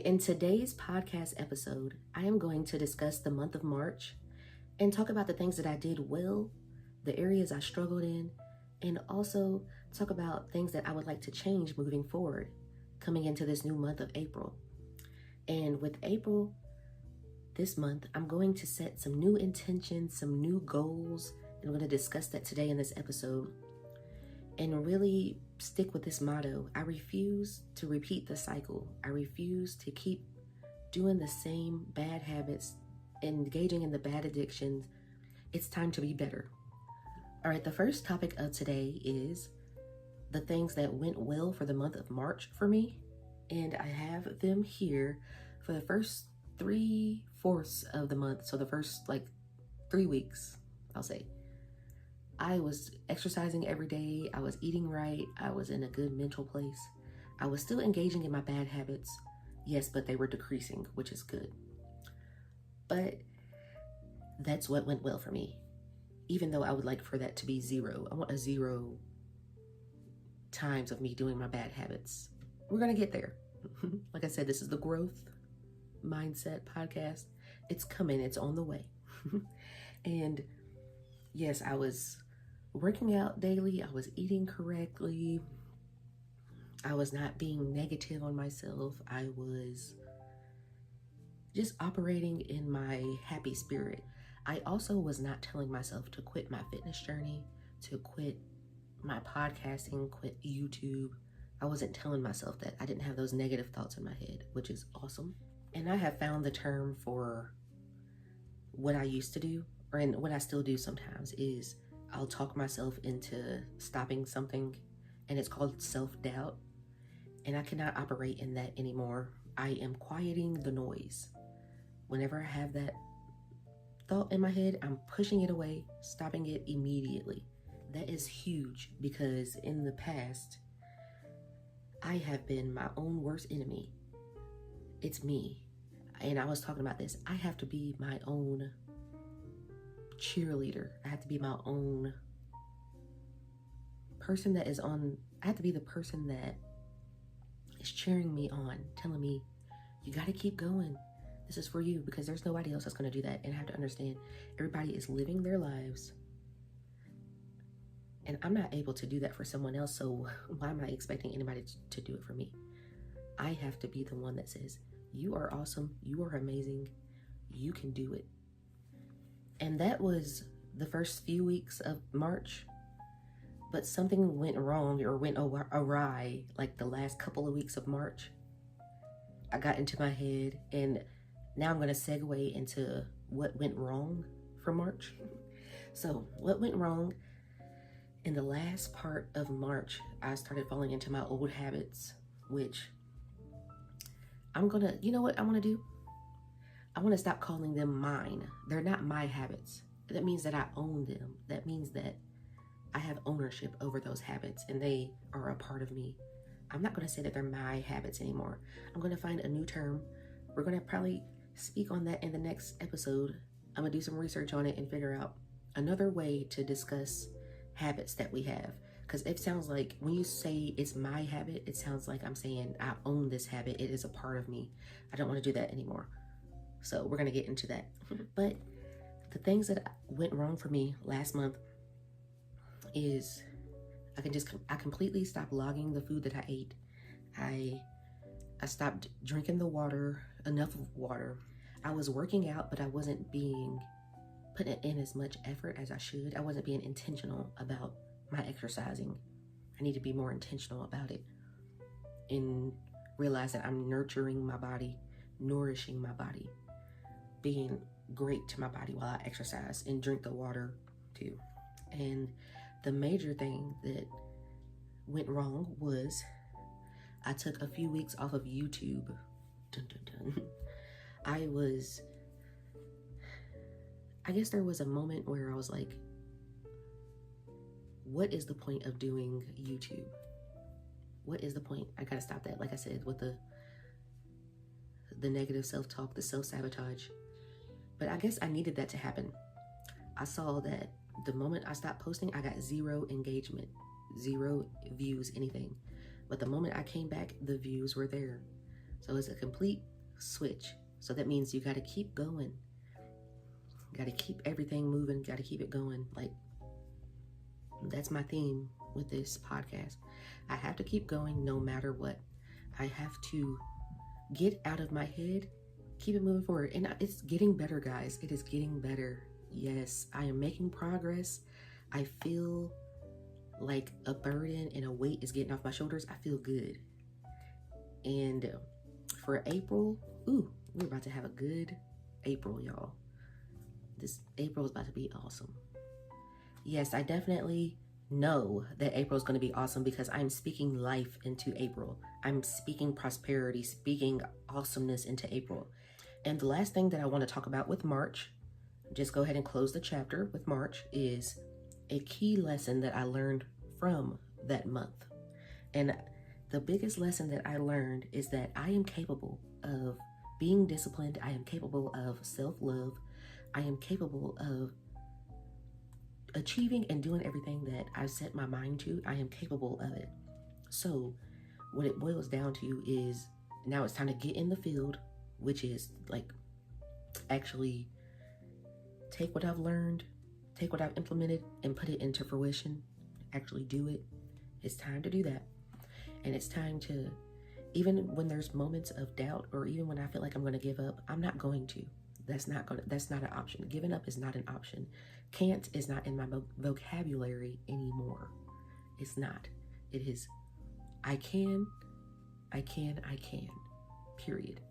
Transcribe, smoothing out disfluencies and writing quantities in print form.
In today's podcast episode, I am going to discuss the month of March and talk about the things that I did well, the areas I struggled in, and also talk about things that I would like to change moving forward, coming into this new month of April. And with April, this month, I'm going to set some new intentions, some new goals, and I'm going to discuss that today in this episode. And really stick with this motto. I refuse to repeat the cycle. I refuse to keep doing the same bad habits, engaging in the bad addictions. It's time to be better. All right, the first topic of today is the things that went well for the month of March for me. And I have them here for the first 3/4 of the month. So the first 3 weeks, I'll say. I was exercising every day. I was eating right. I was in a good mental place. I was still engaging in my bad habits. Yes, but they were decreasing, which is good. But that's what went well for me. Even though I would like for that to be 0. I want a 0 times of me doing my bad habits. We're going to get there. Like I said, this is the growth mindset podcast. It's coming. It's on the way. And yes, I was working out daily. I was eating correctly. I was not being negative on myself. I was just operating in my happy spirit. I also was not telling myself to quit my fitness journey, to quit my podcasting, quit YouTube. I wasn't telling myself that. I didn't have those negative thoughts in my head, which is awesome. And I have found the term for what I used to do, and what I still do sometimes, is I'll talk myself into stopping something, and it's called self-doubt. And I cannot operate in that anymore. I am quieting the noise. Whenever I have that thought in my head, I'm pushing it away, stopping it immediately. That is huge, because in the past, I have been my own worst enemy. It's me. And I was talking about this. I have to be my own cheerleader. I have to be my own person that is on. I have to be the person that is cheering me on, telling me, you got to keep going. This is for you, because there's nobody else that's going to do that. And I have to understand, everybody is living their lives, and I'm not able to do that for someone else. So why am I expecting anybody to do it for me? I have to be the one that says, you are awesome. You are amazing. You can do it. And that was the first few weeks of March, but something went wrong or went awry like the last couple of weeks of March. I got into my head, and now I'm going to segue into what went wrong for March. So what went wrong? In the last part of March, I started falling into my old habits, which you know what I want to do? I want to stop calling them mine. They're not my habits. That means that I own them. That means that I have ownership over those habits, and they are a part of me. I'm not going to say that they're my habits anymore. I'm going to find a new term. We're going to probably speak on that in the next episode. I'm going to do some research on it and figure out another way to discuss habits that we have. Because it sounds like when you say it's my habit, it sounds like I'm saying I own this habit. It is a part of me. I don't want to do that anymore. So we're going to get into that. But the things that went wrong for me last month is I completely stopped logging the food that I ate. I stopped drinking enough water. I was working out, but I wasn't putting in as much effort as I should. I wasn't being intentional about my exercising. I need to be more intentional about it and realize that I'm nurturing my body, nourishing my body, being great to my body while I exercise and drink the water too. And the major thing that went wrong was I took a few weeks off of YouTube. Dun, dun, dun. I guess there was a moment where I was like, what is the point of doing YouTube? What is the point? I gotta stop that. Like I said, with the negative self-talk, the self-sabotage. But I guess I needed that to happen. I saw that the moment I stopped posting, I got 0 engagement, 0 views, anything. But the moment I came back, the views were there. So it's a complete switch. So that means you got to keep going. You got to keep everything moving. Got to keep it going. Like, that's my theme with this podcast. I have to keep going no matter what. I have to get out of my head, keep it moving forward. And it's getting better, guys. It is getting better. Yes, I am making progress. I feel like a burden and a weight is getting off my shoulders. I feel good. And for April, we're about to have a good April, y'all. This April is about to be awesome. Yes, I definitely know that April is going to be awesome because I'm speaking life into April. I'm speaking prosperity, speaking awesomeness into April. And the last thing that I want to talk about with March, just go ahead and close the chapter with March, is a key lesson that I learned from that month. And the biggest lesson that I learned is that I am capable of being disciplined. I am capable of self-love. I am capable of achieving and doing everything that I've set my mind to. I am capable of it. So what it boils down to is now it's time to get in the field, which is like actually take what I've learned, take what I've implemented and put it into fruition, actually do it. It's time to do that. And it's time to, even when there's moments of doubt or even when I feel like I'm going to give up, I'm not going to. That's not an option. Giving up is not an option. Can't is not in my vocabulary anymore. It's not. It is, I can, period.